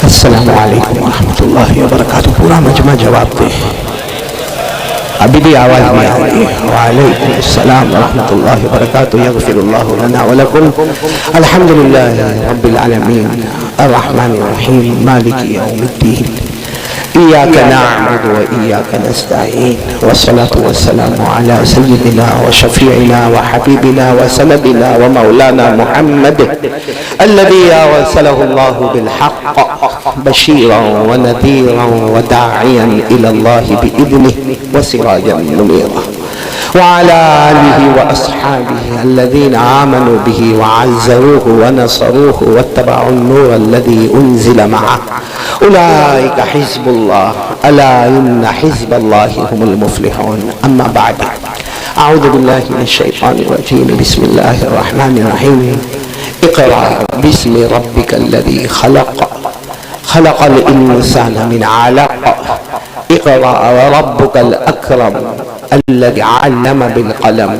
السلام علیکم ورحمۃ اللہ وبرکاتہ. پورا مجمع جواب دے, ابھی بھی آواز نہیں آ رہی ہے. وعلیکم السلام ورحمۃ اللہ وبرکاتہ. یغفر اللہ لنا ولکم. الحمد للہ رب العالمین الرحمن الرحیم مالک یوم الدین. إياك نعبد وإياك نستعين والصلاة والسلام على سيدنا وشفيعنا وحبيبنا وسندنا ومولانا محمد الذي أرسله الله بالحق بشيرا ونذيرا وداعيا إلى الله بإذنه وسراجا منيرا, وعلى آله وأصحابه الذين آمنوا به وعزروه ونصروه واتبعوا النور الذي أنزل معه أولئك حزب الله ألا إن حزب الله هم المفلحون. أما بعد, أعوذ بالله من الشيطان الرجيم. بسم الله الرحمن الرحيم. اقرأ باسم ربك الذي خلق خلق الإنسان من علق اقرأ وربك الأكرم الذي علم بالقلم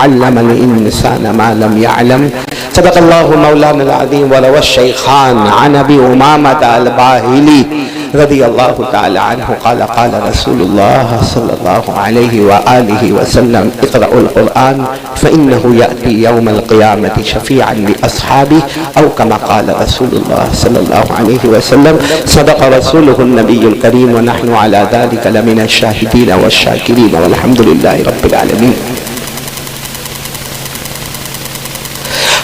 علم الإنسان ما لم يعلم. صدق الله مولانا العظيم. وروى الشيخان عن أبي أمامة الباهلي رضي الله تعالى عنه قال قال رسول الله صلى الله عليه وآله وسلم اقرأوا القرآن فإنه يأتي يوم القيامة شفيعا لأصحابه أو كما قال رسول الله صلى الله عليه وسلم. صدق رسوله النبي الكريم ونحن على ذلك لمن الشاهدين والشاكرين والحمد لله رب العالمين.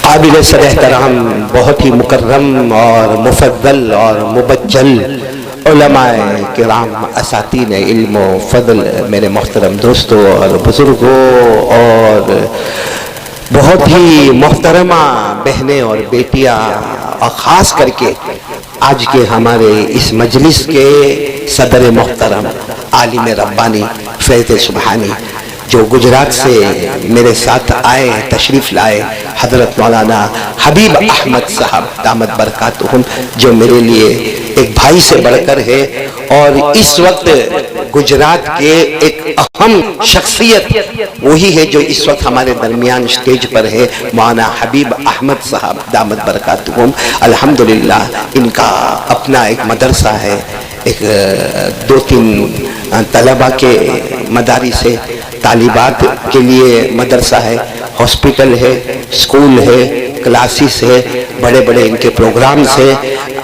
قابل صد احترام, بہت ہی مکرم اور مفضل اور مبجل علماء کرام, اساتین علم و فضل, میرے محترم دوستوں اور بزرگوں اور بہت ہی محترمہ بہنیں اور بیٹیاں, اور خاص کر کے آج کے ہمارے اس مجلس کے صدر محترم عالم ربانی فیض سبحانی جو گجرات سے میرے ساتھ آئے, تشریف لائے, حضرت مولانا حبیب احمد صاحب دامت برکاتہم, جو میرے لیے ایک بھائی سے بڑھ کر ہے, اور اس وقت گجرات کے ایک اہم شخصیت وہی ہے جو اس وقت ہمارے درمیان اسٹیج پر ہے, مولانا حبیب احمد صاحب دامت برکاتہم. الحمدللہ ان کا اپنا ایک مدرسہ ہے, ایک 2-3 طلبہ کے مدارس ہے, طالبات کے لیے مدرسہ ہے, ہاسپٹل ہے, اسکول ہے, کلاسز ہے, بڑے بڑے ان کے پروگرامز ہیں.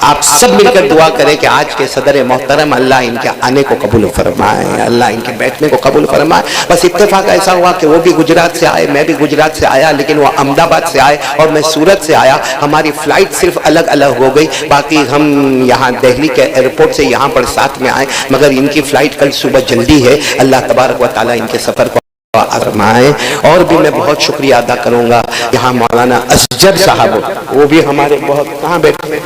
آپ سب مل کر دعا کریں کہ آج کے صدر محترم اللہ ان کے آنے کو قبول فرمائے, اللہ ان کے بیٹھنے کو قبول فرمائے. بس اتفاق ایسا ہوا کہ وہ بھی گجرات سے آئے, میں بھی گجرات سے آیا, لیکن وہ احمد آباد سے آئے اور میں سورت سے آیا. ہماری فلائٹ صرف الگ الگ ہو گئی, باقی ہم یہاں دہلی کے ایئرپورٹ سے یہاں پر ساتھ میں آئے, مگر ان کی فلائٹ کل صبح جلدی ہے. اللہ تبارک و تعالیٰ ان کے سفر کو فرمائے. اور بھی میں بہت شکریہ ادا کروں گا یہاں مولانا اسجد صاحب, وہ بھی ہمارے بہت, کہاں بیٹھے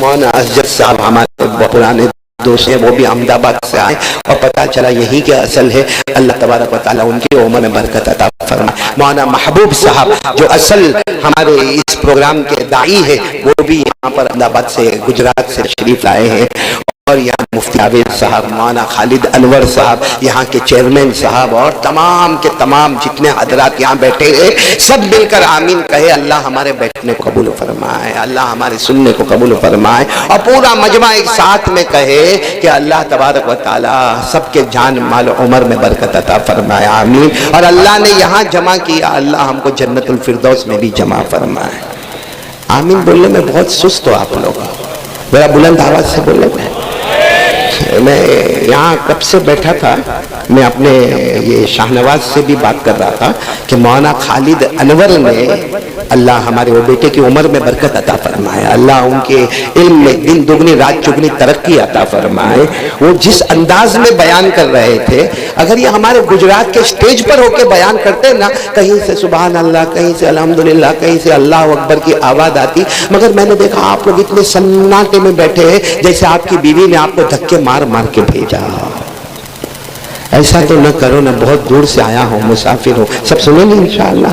مولانا اسجد صاحب ہمارے بہت پرانے دوست ہیں, وہ بھی احمد آباد سے آئے اور پتہ چلا یہی کے اصل ہے. اللہ تبارک و تعالیٰ ان کی عمر میں برکت عطا فرمائے. مولانا محبوب صاحب جو اصل ہمارے اس پروگرام کے داعی ہے, وہ بھی یہاں پر احمد آباد سے گجرات سے تشریف لائے ہیں. اور یہاں مفتی عابد صاحب, مولانا خالد انور صاحب, یہاں کے چیئرمین صاحب, اور تمام کے تمام جتنے حضرات یہاں بیٹھے ہیں, سب مل کر آمین کہے. اللہ ہمارے بیٹھنے کو قبول فرمائے, اللہ ہمارے سننے کو قبول فرمائے, اور پورا مجمع ایک ساتھ میں کہے کہ اللہ تبارک و تعالیٰ سب کے جان مال عمر میں برکت عطا فرمائے, آمین. اور اللہ نے یہاں جمع کیا, اللہ ہم کو جنت الفردوس میں بھی جمع فرمائے, آمین. بولنے میں بہت سست ہو آپ لوگ, ذرا بلند آواز سے بولنے میں. میں یہاں کب سے بیٹھا تھا, میں اپنے یہ شاہنواز سے بھی بات کر رہا تھا کہ مولانا خالد انور نے, اللہ ہمارے وہ بیٹے کی عمر میں برکت عطا فرمائے, اللہ ان کے علم میں دن دگنی رات چگنی ترقی عطا فرمائے. وہ جس انداز میں بیان کر رہے تھے, اگر یہ ہمارے گجرات کے سٹیج پر ہو کے بیان کرتے نا, کہیں سے سبحان اللہ, کہیں سے الحمدللہ, کہیں سے اللہ اکبر کی آواز آتی, مگر میں نے دیکھا آپ لوگ اتنے سناٹے میں بیٹھے ہیں جیسے آپ کی بیوی نے آپ کو دھکے مار مار کے بھیجا. ایسا تو نہ کرو نا, بہت دور سے آیا ہوں, مسافر ہوں. سب سنیں گے انشاءاللہ,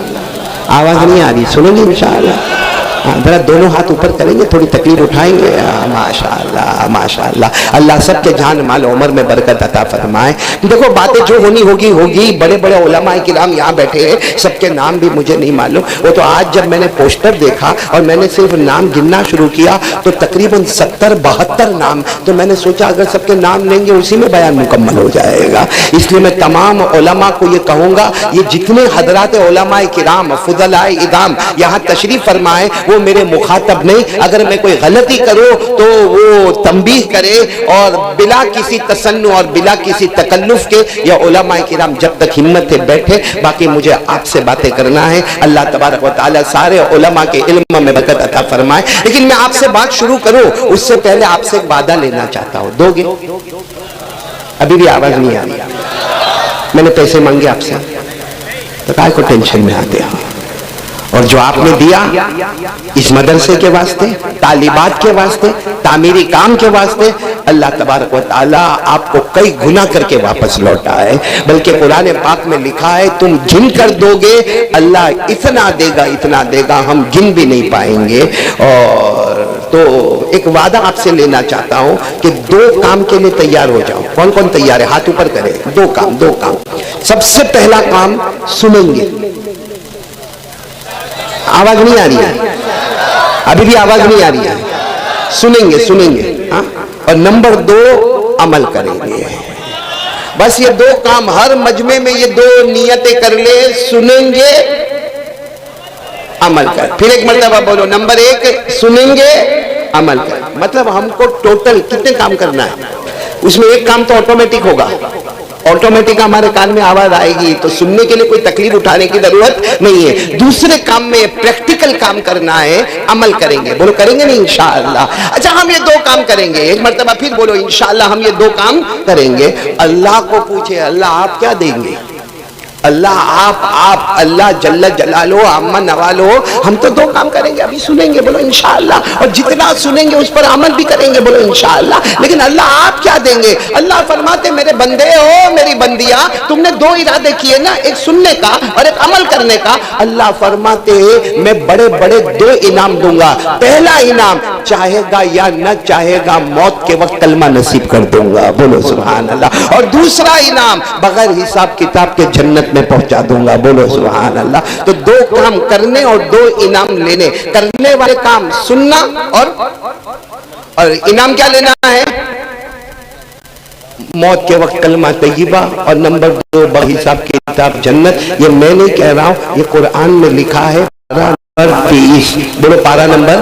آواز نہیں آ رہی, سنیں گے انشاءاللہ. ذرا دونوں ہاتھ اوپر کریں گے, تھوڑی تکلیف اٹھائیں گے. ماشاءاللہ ماشاءاللہ, اللہ سب کے جان مال عمر میں برکت عطا فرمائے. دیکھو باتیں جو ہونی ہوگی. بڑے بڑے علماء کرام یہاں بیٹھے ہیں, سب کے نام بھی مجھے نہیں معلوم. وہ تو آج جب میں نے پوسٹر دیکھا اور میں نے صرف نام گننا شروع کیا تو تقریباً 70-72 نام. تو میں نے سوچا اگر سب کے نام لیں گے اسی میں بیان مکمل ہو جائے گا. اس لیے میں تمام علماء کو یہ کہوں گا, یہ جتنے حضرات علماء کرام فضلاء اعظام یہاں تشریف فرمائے وہ میرے مخاطب نہیں. اگر میں کوئی غلطی کروں تو وہ تنبیہ کرے, اور بلا کسی تصنع اور بلا کسی تکلف کے یہ علماء کرام جب تک ہمت ہے بیٹھے. باقی مجھے آپ سے باتیں کرنا ہے. اللہ تبارک و تعالی سارے علماء کے علم میں برکت عطا فرمائے. لیکن میں آپ سے بات شروع کروں اس سے پہلے آپ سے ایک وعدہ لینا چاہتا ہوں. دو گے؟ ابھی بھی آواز نہیں آ رہی. میں نے پیسے مانگے آپ سے تو کائے کو ٹینشن میں آتے ہیں. اور جو آپ نے دیا اس مدرسے کے واسطے, طالبات کے واسطے, تعمیری کام کے واسطے, اللہ تبارک و تعالی آپ کو کئی گنا کر کے واپس لوٹا ہے. بلکہ قرآن پاک میں لکھا ہے تم گن کر دو گے, اللہ اتنا دے گا ہم گن بھی نہیں پائیں گے. اور تو ایک وعدہ آپ سے لینا چاہتا ہوں کہ 2 کام کے لیے تیار ہو جاؤ. کون کون تیار ہے؟ ہاتھ اوپر کرے. 2 کام. سب سے پہلا کام سنیں گے. آواز نہیں آ رہی ہے, ابھی بھی آواز نہیں آ رہی ہے. سنیں گے ہاں. اور نمبر 2 عمل کریں گے. بس یہ 2 کام ہر مجمع میں, یہ 2 نیتیں کر لے. سنیں گے, عمل کر. پھر ایک مرتبہ بولو. نمبر 1 سنیں گے, عمل کر. مطلب ہم کو ٹوٹل کتنے کام کرنا ہے؟ اس میں ایک کام تو آٹومیٹک ہوگا. آٹومیٹک ہمارے کان میں آواز آئے گی تو سننے کے لیے کوئی تکلیف اٹھانے کی ضرورت نہیں ہے. دوسرے کام میں پریکٹیکل کام کرنا ہے, عمل کریں گے. بولو کریں گے نہیں انشاءاللہ. اچھا ہم یہ 2 کام کریں گے. ایک مرتبہ پھر بولو انشاءاللہ ہم یہ 2 کام کریں گے. اللہ کو پوچھے اللہ آپ کیا دیں گے؟ اللہ آپ اللہ جل جلالہ عما نوالہ, ہم تو 2 کام کریں گے. ابھی سنیں گے, بولو انشاءاللہ. اور جتنا سنیں گے اس پر عمل بھی کریں گے, بولو انشاءاللہ. لیکن اللہ آپ کیا دیں گے؟ اللہ فرماتے میرے بندے ہو, میری بندیاں, تم نے 2 ارادے کیے نا, ایک سننے کا اور ایک عمل کرنے کا. اللہ فرماتے میں بڑے 2 انعام دوں گا. پہلا انعام چاہے گا یا نہ چاہے گا موت کے وقت کلمہ نصیب کر دوں گا. بولو سبحان اللہ. اور دوسرا انعام بغیر حساب کتاب کے جنت میں پہنچا دوں گا. بولو سبحان اللہ. تو 2 کام کرنے اور 2 انعام لینے. کرنے والے کام سننا اور انعام کیا لینا ہے؟ موت کے وقت کلمہ طیبہ. اور نمبر 2 بحساب کتاب جنت. یہ میں نہیں کہہ رہا ہوں, یہ قرآن میں لکھا ہے. پارہ نمبر 30. بولو پارہ نمبر.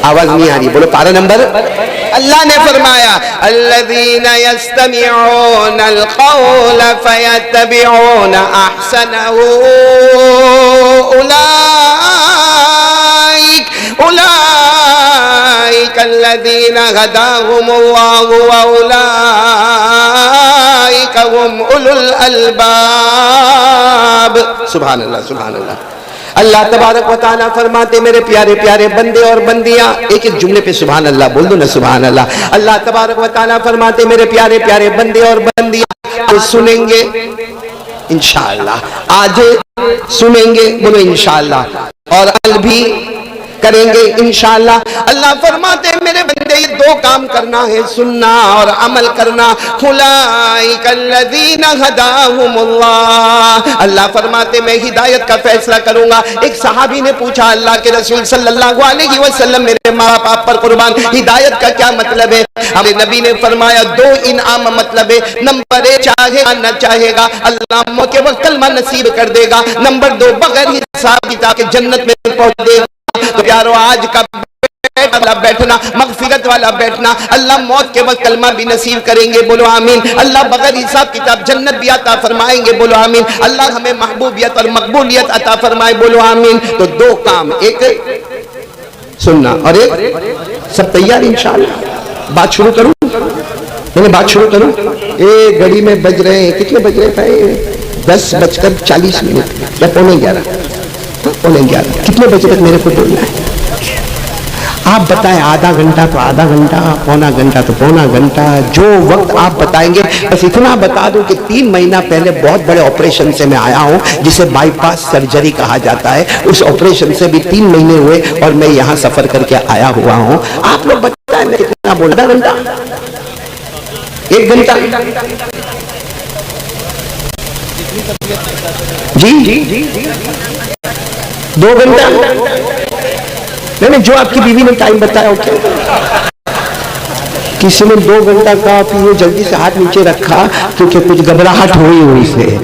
آواز نہیں آ رہی, بولو پارہ نمبر. اللہ نے فرمایا الذین یستمعون القول فیتبعون احسنہ اولئک الذین ہداہم اللہ واولئک هم اولو الالباب. سبحان اللہ سبحان اللہ. اللہ تبارک و تعالیٰ فرماتے میرے پیارے پیارے بندے اور بندیاں, ایک جملے پہ سبحان اللہ بول دو نا, سبحان اللہ. اللہ تبارک و تعالیٰ فرماتے میرے پیارے پیارے بندے اور بندیاں تو سنیں گے انشاءاللہ. آج سنیں گے, بولو انشاءاللہ. اور عمل بھی کریں گے انشاءاللہ. اللہ فرماتے ہیں میرے بندے یہ 2 کام کرنا ہے, سننا اور عمل کرنا. اولئک الذین ہداہم اللہ. اللہ فرماتے میں ہدایت کا فیصلہ کروں گا. ایک صحابی نے پوچھا اللہ کے رسول صلی اللہ علیہ وسلم میرے ماں باپ پر قربان, ہدایت کا کیا مطلب ہے؟ ہمارے نبی نے فرمایا 2 انعام مطلب ہے. نمبر 1 چاہے گا نہ چاہے گا اللہ موت کے وقت کلمہ نصیب کر دے گا. نمبر 2 بغیر حساب کتاب کے جنت میں پہنچ دے گا. تو پیارو آج کا بیٹھنا, مغفرت والا بیٹھنا, اللہ موت کے وقت کلمہ بھی نصیب کریں گے. بولو آمین. اللہ بغیر حساب کتاب جنت بھی عطا فرمائیں گے. بولو آمین. اللہ ہمیں محبوبیت اور مقبولیت عطا فرمائے. بولو آمین. تو 2 کام, ایک سننا اور ایک سب تیار انشاءاللہ. بات شروع کروں, میں نے بات شروع کروں. گھڑی میں بج رہے ہیں, کتنے بج رہے ہیں؟ 10:40 یا 11:45. کتنے بجے تک میرے کو بولنا ہے؟ آپ بتائیں آدھا گھنٹہ تو آدھا گھنٹہ، پونا گھنٹہ تو پونا گھنٹہ، جو وقت آپ بتائیں گے. بس اتنا بتا دوں کہ 3 مہینہ پہلے بہت بڑے آپریشن سے میں آیا ہوں جسے بائی پاس سرجری کہا جاتا ہے. اس آپریشن سے بھی 3 مہینے ہوئے اور میں یہاں سفر کر کے آیا ہوا ہوں. آپ لوگ بتائیں میں کتنا بولا؟ آدھا گھنٹہ، 1 گھنٹہ؟ جی 2 گھنٹہ؟ نہیں، جو آپ کی بیوی نے ٹائم بتایا اوکے. کسی نے 2 گھنٹہ کہا، پھر وہ جلدی سے ہاتھ نیچے رکھا کیونکہ کچھ گھبراہٹ ہوئی سے.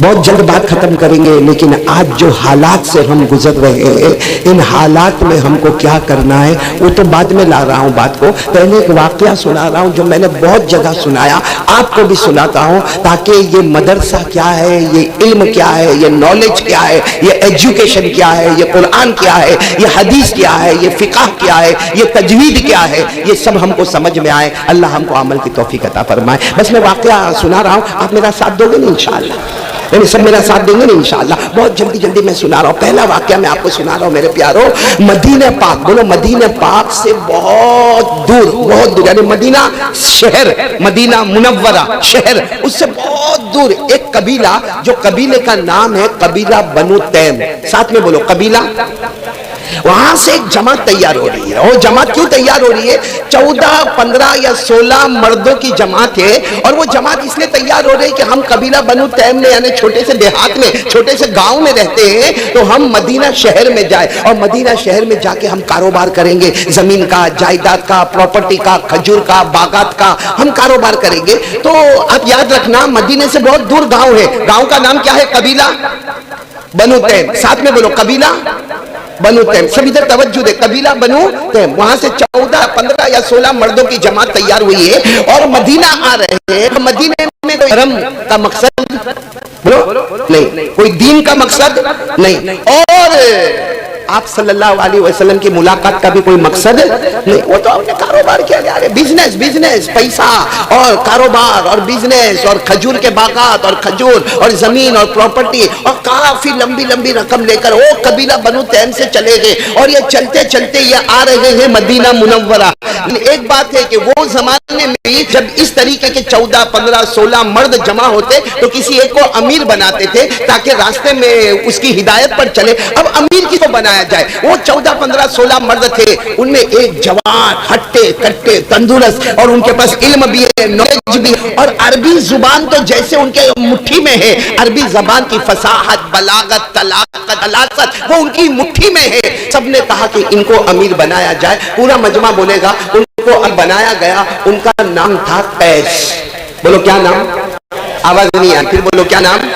بہت جلد بات ختم کریں گے، لیکن آج جو حالات سے ہم گزر رہے ہیں، ان حالات میں ہم کو کیا کرنا ہے وہ تو بعد میں لا رہا ہوں بات کو. پہلے ایک واقعہ سنا رہا ہوں جو میں نے بہت جگہ سنایا، آپ کو بھی سناتا ہوں تاکہ یہ مدرسہ کیا ہے، یہ علم کیا ہے، یہ نالج کیا ہے، یہ ایجوکیشن کیا ہے، یہ قرآن کیا ہے، یہ حدیث کیا ہے، یہ فقہ کیا ہے، یہ تجوید کیا ہے، یہ سب ہم کو سمجھ میں آئے. اللہ ہم کو عمل کی توفیق عطا فرمائے. بس میں واقعہ سنا رہا ہوں، آپ میرا ساتھ دو گے نا انشاءاللہ؟ یعنی سب میرا ساتھ دیں گے نا انشاءاللہ؟ بہت جلدی میں سنا رہا ہوں. پہلا واقعہ میں آپ کو سنا رہا ہوں میرے پیارو. مدینہ پاک، بولو مدینہ پاک سے بہت دور یعنی مدینہ شہر، مدینہ منورہ شہر، اس سے بہت دور ایک قبیلہ، جو قبیلے کا نام ہے قبیلہ بنو تیم. ساتھ میں بولو قبیلہ. وہاں سے ایک جماعت تیار ہو رہی ہے. وہ جماعت کیوں تیار ہو رہی ہے؟ 14 15 یا 16 مردوں کی جماعت ہے. اور وہ جماعت اس لیے تیار ہو رہی ہے کہ ہم قبیلہ بنو تیم میں یعنی چھوٹے سے دیہات میں، چھوٹے سے گاؤں میں رہتے ہیں، تو ہم مدینہ شہر میں جائیں اور مدینہ شہر میں جا کے ہم کاروبار کریں گے، زمین کا، جائیداد کا، پراپرٹی کا، کھجور کا، باغات کا ہم کاروبار کریں گے. تو آپ یاد رکھنا مدینہ سے بہت دور گاؤں ہے. گاؤں کا نام کیا ہے؟ قبیلہ بنو تیم. ساتھ میں بولو قبیلہ بنو تیم. سب ادھر توجہ دے، قبیلہ بنو تیم. وہاں سے 14 15 یا 16 مردوں کی جماعت تیار ہوئی ہے اور مدینہ آ رہے ہیں. مدینہ میں کوئی حرم کا مقصد نہیں، کوئی دین کا مقصد نہیں، اور آپ صلی اللہ علیہ وسلم کی ملاقات کا بھی کوئی مقصد نہیں. وہ تو اپنے کاروبار کیا جا رہے، بزنس، پیسہ اور کاروبار اور بزنس اور کھجور کے باغات اور کھجور اور زمین اور پراپرٹی اور کافی لمبی رقم لے کر وہ قبیلہ بنو تیم سے چلے گئے. اور یہ چلتے یہ آ رہے ہیں مدینہ منورہ. ایک بات ہے کہ وہ زمانے میں جب اس طریقے کے 14 15 16 مرد جمع ہوتے تو کسی ایک کو امیر بناتے تھے تاکہ راستے میں اس کی ہدایت پر چلے. اب امیر کس کو بنایا جائے؟ وہ 14 15 16 مرد تھے، ان میں ایک جوان ہٹے کٹے تندرست اور ان کے پاس علم بھی ہے، نالج بھی، اور عربی زبان تو جیسے ان کے مٹھی میں ہے. عربی زبان کی فصاحت، بلاغت، طلاقت وہ ان کی مٹھی میں ہے. سب نے کہا کہ ان کو امیر بنایا جائے. پورا مجمع بولے گا ان کو بنایا گیا. ان کا نام تھا قیس. بولو کیا نام؟ آواز نہیں آئی، پھر بولو کیا نام؟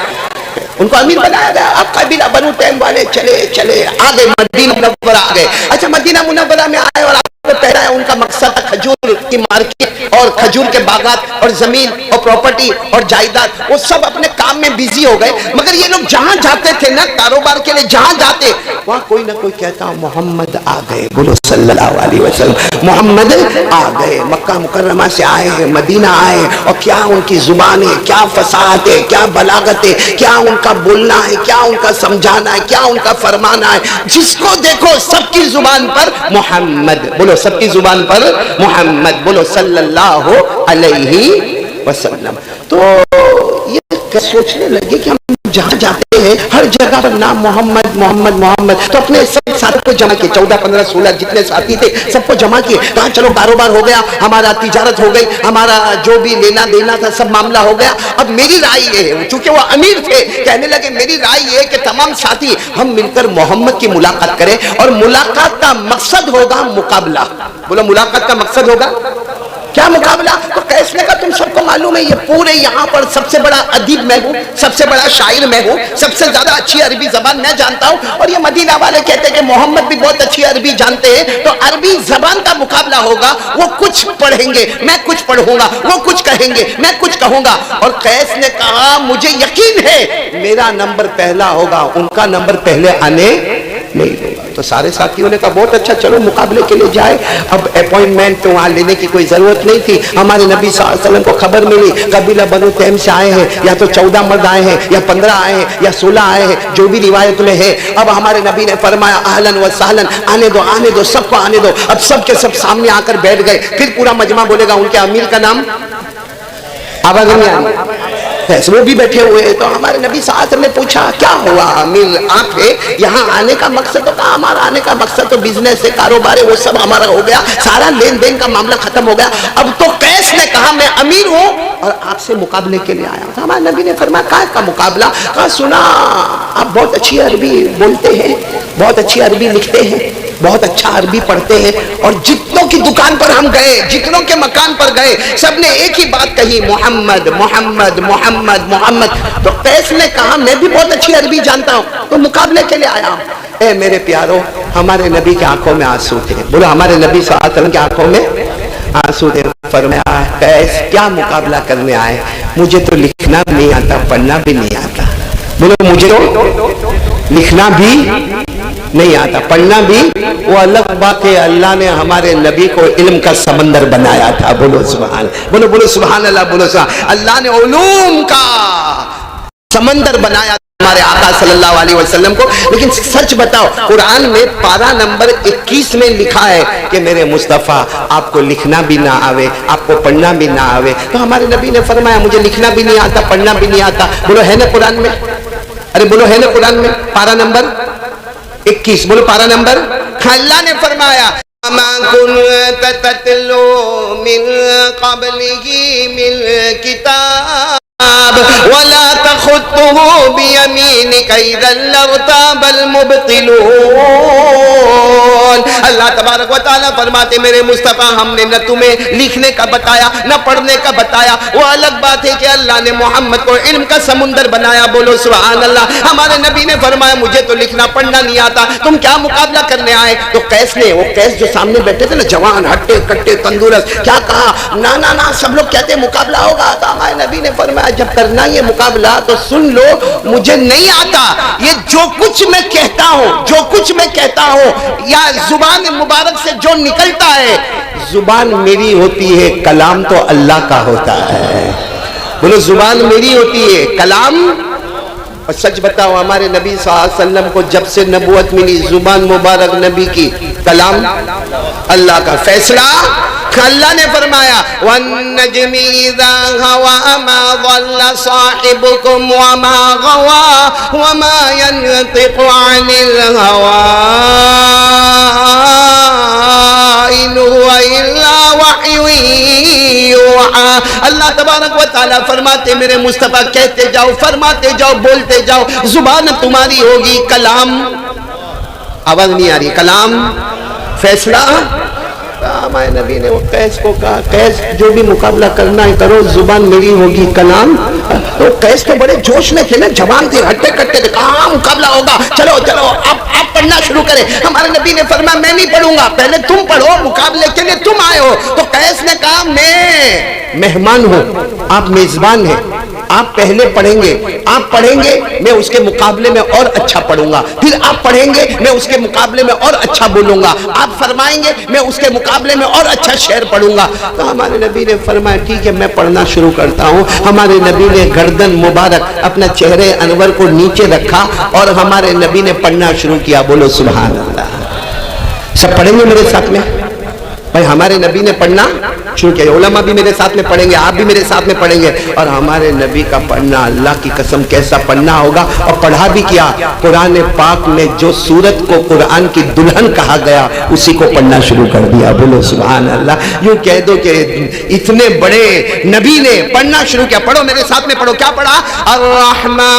ان کو امیر بنایا گیا. اب قبیلہ بنو تیم والے چلے آگے مدینہ منورہ آ گئے. اچھا مدینہ منورہ میں آئے اور آپ کو پہلا ہے ان کا مقصد کھجور کی مارکیٹ اور کھجور کے باغات اور زمین اور پراپرٹی اور جائیداد. وہ سب اپنے کام میں بیزی ہو گئے. مگر یہ لوگ جہاں جاتے تھے نا کاروبار کے لیے، جہاں جاتے وہاں کوئی نہ کوئی کہتا محمد آ گئے. بولو صلی اللہ علیہ وسلم. محمد آ گئے. مکہ مکرمہ سے آئے ہیں، مدینہ آئے، اور کیا ان کی زبان ہے، کیا فصاحت ہے، کیا بلاغت ہے، کیا ان کا بولنا ہے، کیا ان کا سمجھانا ہے، کیا ان کا فرمانا ہے. جس کو دیکھو سب کی زبان پر محمد. بولو سب کی زبان پر محمد. بولو صلی اللہ علیہ وسلم. تو یہ سوچنے لگے کہ ہم جہاں جاتے ہیں ہر جگہ پر نام محمد محمد محمد. تو اپنے سب ساتھ کو جمع کیے، 14 15 16 جتنے ساتھی تھے سب کو جمع کیے. کہا چلو کاروبار ہو گیا، ہمارا تجارت ہو گئی، ہمارا جو بھی لینا دینا تھا سب معاملہ ہو گیا. اب میری رائے یہ ہے، چونکہ وہ امیر تھے، کہنے لگے میری رائے یہ ہے کہ تمام ساتھی ہم مل کر محمد کی ملاقات کریں، اور ملاقات کا مقصد ہوگا مقابلہ. بولو ملاقات کا مقصد ہوگا کیا؟ مقابلہ. تو قیس نے کہا تم سب کو معلوم ہے یہ پورے یہاں پر سب سے بڑا ادیب میں ہوں، سب سے بڑا شاعر میں ہوں، سب سے زیادہ اچھی عربی زبان میں جانتا ہوں، اور یہ مدینہ والے کہتے ہیں کہ محمد بھی بہت اچھی عربی جانتے ہیں. تو عربی زبان کا مقابلہ ہوگا. وہ کچھ پڑھیں گے، میں کچھ پڑھوں گا، وہ کچھ کہیں گے، میں کچھ کہوں گا. اور قیس نے کہا مجھے یقین ہے میرا نمبر پہلا ہوگا، ان کا نمبر پہلے آنے نہیں دوں گا۔ تو سارے ساتھیوں نے کہا بہت اچھا، چلو مقابلے کے لیے جائے۔ اب اپوائنٹمنٹ تو وہاں لینے کی کوئی ضرورت نہیں تھی۔ ہمارے نبی صلی اللہ علیہ وسلم کو خبر ملی قبیلہ بنو تیم سے آئے ہیں، یا تو 14 مرد آئے ہیں، یا 15 آئے ہیں، یا 16 آئے ہیں، جو بھی روایت میں ہے۔ اب ہمارے نبی نے فرمایا اہلاً و سہلاً، آنے دو آنے دو، سب کو آنے دو۔ اب سب کے سب سامنے آ کر بیٹھ گئے۔ پھر پورا مجمع بولے گا ان کے امیر کا نام، آواز نہیں آ رہی، وہ بھی بیٹھے ہوئے ہیں۔ تو ہمارے نبی صلی اللہ علیہ وسلم نے پوچھا کیا ہوا امیر آپ ہے یہاں آنے کا مقصد؟ تو کہا ہمارا آنے کا مقصد تو بزنس ہے، کاروبار ہے، وہ سب ہمارا ہو گیا، سارا لین دین کا معاملہ ختم ہو گیا۔ اب تو قیس نے کہا میں امیر ہوں اور آپ سے مقابلے کے لیے آیا ہوں۔ ہمارے نبی نے فرمایا کہا کا مقابلہ؟ کہا سنا آپ بہت اچھی عربی بولتے ہیں، بہت اچھی عربی لکھتے ہیں، بہت اچھا عربی پڑھتے ہیں، اور جتنوں کی دکان پر ہم گئے، جتنوں کے مکان پر گئے، سب نے ایک ہی بات کہی محمد محمد محمد محمد۔ تو قیس نے کہا میں بھی بہت اچھی عربی جانتا ہوں، تو مقابلے کے لیے آیا ہوں۔ اے میرے پیارو، ہمارے نبی کی آنکھوں میں آنسو تھے۔ بولو ہمارے نبی صلی اللہ علیہ وسلم کی آنکھوں میں آنسو تھے۔ فرمایا قیس کیا مقابلہ کرنے آئے؟ مجھے تو لکھنا بھی نہیں آتا، پڑھنا بھی نہیں آتا۔ بولو مجھے تو لکھنا بھی نہیں آتا، پڑھنا بھی۔ وہ الگ بات ہے، اللہ نے ہمارے نبی کو علم کا سمندر بنایا تھا۔ بولو سبحان، بولو بولو سبحان اللہ، بولو سبحان اللہ نے علوم کا سمندر بنایا ہمارے آقا صلی اللہ علیہ وسلم کو۔ لیکن سچ بتاؤ، قرآن میں پارہ نمبر 21 میں لکھا ہے کہ میرے مصطفیٰ آپ کو لکھنا بھی نہ آوے، آپ کو پڑھنا بھی نہ آوے۔ تو ہمارے نبی نے فرمایا مجھے لکھنا بھی نہیں آتا، پڑھنا بھی نہیں آتا۔ بولو ہے نا قرآن میں؟ ارے بولو ہے نا قرآن میں؟ پارہ نمبر 21، بولو پارہ نمبر۔ اللہ نے فرمایا مَا كُنْتَ تَتْلُو مِنْ قَبْلِهِ مِنْ كِتَابٍ وَلَا تَخُطُّهُ بِيَمِينِكَ إِذًا لَارْتَابَ الْمُبْطِلُونَ۔ اللہ تبارک و تعالیٰ فرماتے میرے مصطفیٰ ہم نے نہ تمہیں لکھنے کا بتایا نہ پڑھنے کا بتایا۔ وہ الگ بات ہے کہ اللہ نے محمد کو علم کا سمندر بنایا۔ بولو سبحان اللہ۔ ہمارے نبی نے فرمایا مجھے تو لکھنا پڑھنا نہیں آتا، تم کیا مقابلہ کرنے آئے؟ تو قیس نے، وہ قیس جو سامنے بیٹھے تھے نا، جوان ہٹے کٹے تندرست، کیا کہا؟ نا نا نا، سب لوگ کہتے مقابلہ ہوگا۔ تو ہمارے نبی نے فرمایا جب کرنا یہ مقابلہ تو سن لو، مجھے نہیں آتا یہ جو کچھ میں کہتا ہوں، جو کچھ میں کہتا ہوں یا زبان مبارک سے جو نکلتا ہے، زبان میری ہوتی ہے، کلام تو اللہ کا ہوتا ہے۔ بولو زبان میری ہوتی ہے، کلام۔ اور سچ بتاؤ ہمارے نبی صلی اللہ علیہ وسلم کو جب سے نبوت ملی، زبان مبارک نبی کی، کلام اللہ کا، فیصلہ اللہ نے فرمایا وَالنَّجْمِ إِذَا هَوَىٰ مَا ضَلَّ صَاحِبُكُمْ وَمَا غَوَىٰ وَمَا يَنطِقُ عَنِ الْهَوَىٰ إِنْ هُوَ إِلَّا وَحْيٌ یوحیٰ۔ اللہ تبارک و تعالیٰ فرماتے میرے مصطفیٰ کہتے جاؤ، فرماتے جاؤ، بولتے جاؤ، زبان تمہاری ہوگی، کلام، آواز نہیں آ رہی، کلام، فیصلہ۔ ہمارے نبی نے وہ قیس کو کہا قیس جو بھی مقابلہ کرنا ہے کرو، زبان میری ہوگی، کلام۔ تو قیس تو بڑے جوش میں تھے نا، جوان تھے، ہٹے کٹے تھے، کہاں مقابلہ ہوگا، چلو چلو آپ پڑھنا شروع کریں۔ ہمارے نبی نے فرمایا میں نہیں پڑھوں گا، پہلے تم پڑھو، مقابلے کے لیے تم آئے ہو۔ تو قیس نے کہا میں مہمان ہوں، آپ میزبان ہیں، آپ پہلے پڑھیں گے، آپ پڑھیں گے میں اس کے مقابلے میں اور اچھا پڑھوں گا، پھر آپ پڑھیں گے میں اس کے مقابلے میں اور اچھا بولوں گا، آپ فرمائیں گے میں اس کے مقابلے میں اور اچھا شعر پڑھوں گا۔ تو ہمارے نبی نے فرمایا ٹھیک ہے میں پڑھنا شروع کرتا ہوں۔ ہمارے نبی نے گردن مبارک اپنا چہرے انور کو نیچے رکھا اور ہمارے نبی نے پڑھنا شروع کیا۔ بولو سبحان اللہ۔ سب پڑھیں گے میرے ساتھ میں؟ بھائی ہمارے نبی نے پڑھنا شروع کیا، علماء بھی میرے ساتھ میں پڑھیں گے، آپ بھی میرے ساتھ میں پڑھیں گے۔ اور ہمارے نبی کا پڑھنا اللہ کی قسم کیسا پڑھنا ہوگا، اور پڑھا بھی کیا۔ قرآن پاک میں جو سورت کو قرآن کی دلہن کہا گیا اسی کو پڑھنا شروع کر دیا۔ بولو سبحان اللہ۔ یوں کہہ دو کہ اتنے بڑے نبی نے پڑھنا شروع کیا۔ پڑھو میرے ساتھ میں، پڑھو، کیا پڑھا؟ الرحمن،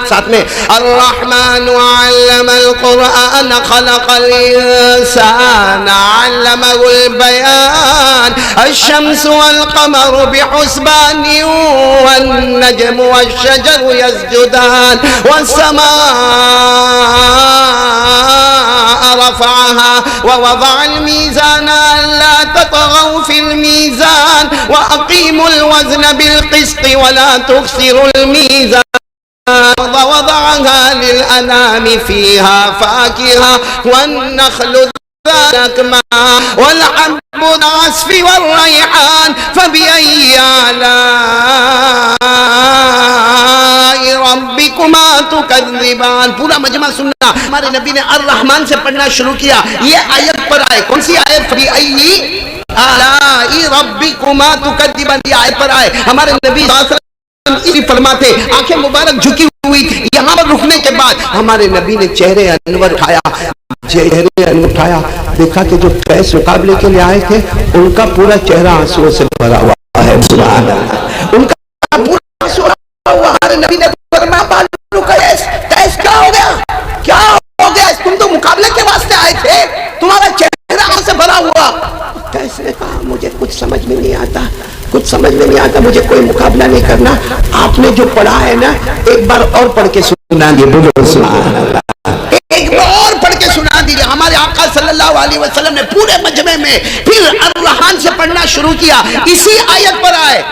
ساتھ میں الرحمن علم القرآن خلق الانسان علمه البيان الشمس والقمر بحسبان والنجم والشجر يسجدان والسماء رفعها ووضع الميزان ألا تطغوا في الميزان وأقيموا الوزن بالقسط ولا تخسروا الميزان وضعها للأنام فيها فاكهة والنخل ذاكما والعنب العصف والريحان فبأي آلاء ربكما تكذبان. پورا مجمع سننا. ہمارے نبی نے الرحمن سے پڑھنا شروع کیا. یہ آیت پر آئے. کون سی آیت؟ فبأي آلاء ربكما تكذبان. یہ آیت پر آئے. ہمارے نبی صلی اللہ علیہ وسلم فرماتے آنکھیں مبارک جھکی ہوئی تھی. یہاں پر رکنے کے بعد ہمارے نبی نے چہرے انور اٹھایا. دیکھا کہ جو فیض مقابلے کے لیے آئے تھے ان کا پورا چہرہ آنسوؤں سے بھرا ہوا ہے. سبحان اللہ. ان کا پورا آنسو بھرا ہوا. ہمارے نبی نے فرمایا بالو قیس کیا ہو گیا؟ کیا ہو گیا؟ تم تو مقابلے کے واسطے آئے تھے, تمہارا چہرہ آنسو سے بھرا ہوا. کیسے نے کہا مجھے کچھ سمجھ میں نہیں آتا, مجھے کوئی مقابلہ نہیں کرنا. آپ نے جو پڑھا ہے نا ایک بار اور پڑھ کے سنا دیے. بولو سبحان اللہ. ایک بار اور پڑھ کے سنا دیجیے. ہمارے آقا صلی اللہ علیہ وسلم نے پورے مجمع میں پھر الرحمن سے پڑھنا شروع کیا. اسی آیت پر آئے